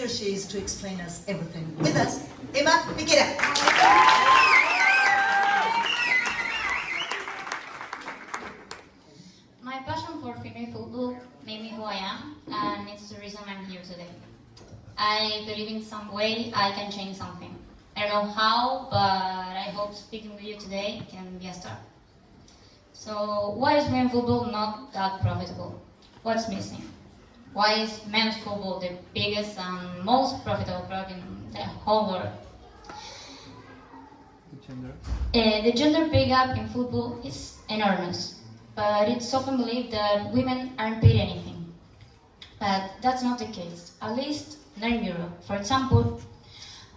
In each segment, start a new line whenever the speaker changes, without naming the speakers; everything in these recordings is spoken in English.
Here she is to explain us everything. With us, Emma Piquera.
My passion for female football made me who I am, and it's the reason I'm here today. I believe in some way I can change something. I don't know how, but I hope speaking with you today can be a start. So, why is women's football not that profitable? What's missing? Why is men's football the biggest and most profitable product in the whole world? The gender pay gap in football is enormous, but it's often believed that women aren't paid anything. But that's not the case, at least not in Europe. For example,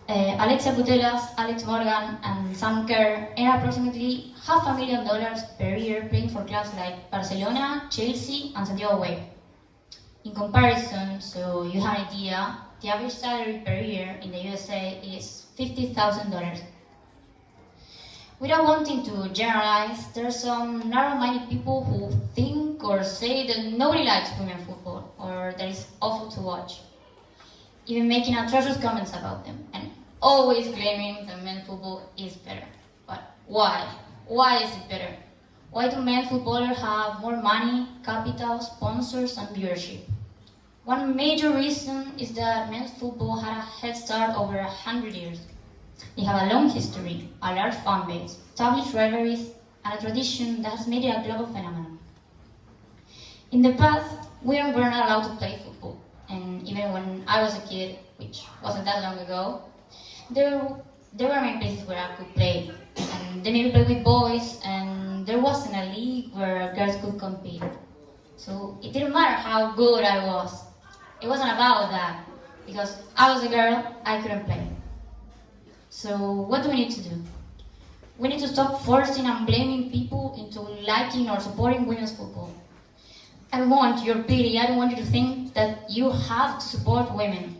Alexia Putellas, Alex Morgan, and Sam Kerr earn approximately $500,000 per year playing for clubs like Barcelona, Chelsea, and Santiago Way. In comparison, so you have an idea, the average salary per year in the USA is $50,000. Without wanting to generalize, there are some narrow-minded people who think or say that nobody likes women football or that it's awful to watch, even making atrocious comments about them and always claiming that men's football is better. But why? Why is it better? Why do men footballers have more money, capital, sponsors, and viewership? One major reason is that men's football had a head start over 100 years. They have a long history, a large fan base, established rivalries, and a tradition that has made it a global phenomenon. In the past, women were not allowed to play football, and even when I was a kid, which wasn't that long ago, there were many places where I could play, and they made me play with boys, and there wasn't a league where girls could compete. So it didn't matter how good I was. It wasn't about that, because I was a girl, I couldn't play. So what do we need to do? We need to stop forcing and blaming people into liking or supporting women's football. I don't want your pity, I don't want you to think that you have to support women,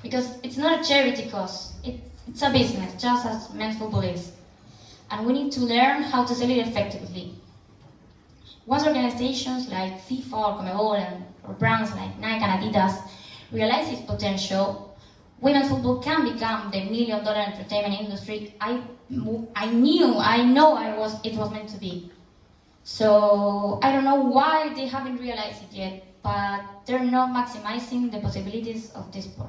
because it's not a charity cause, it's a business, just as men's football is. And we need to learn how to sell it effectively. Once organizations like FIFA or Conmebol or brands like Nike and Adidas realize its potential, women's football can become the $1 million entertainment industry it was meant to be. So I don't know why they haven't realized it yet, but they're not maximizing the possibilities of this sport.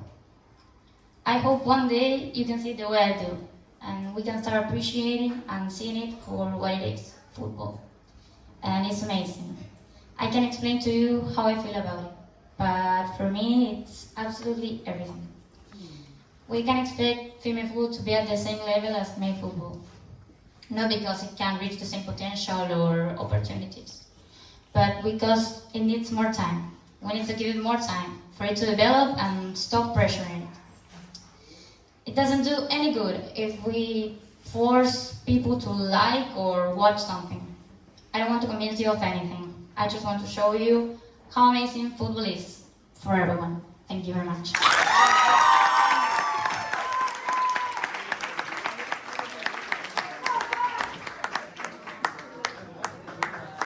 I hope one day you can see it the way I do, and we can start appreciating and seeing it for what it is, football. And it's amazing. I can explain to you how I feel about it, but for me, it's absolutely everything. We can expect female football to be at the same level as male football, not because it can reach the same potential or opportunities, but because it needs more time. We need to give it more time for it to develop and stop pressuring it. It doesn't do any good if we force people to like or watch something. I don't want to convince you of anything. I just want to show you how amazing football is for everyone. Thank you very much.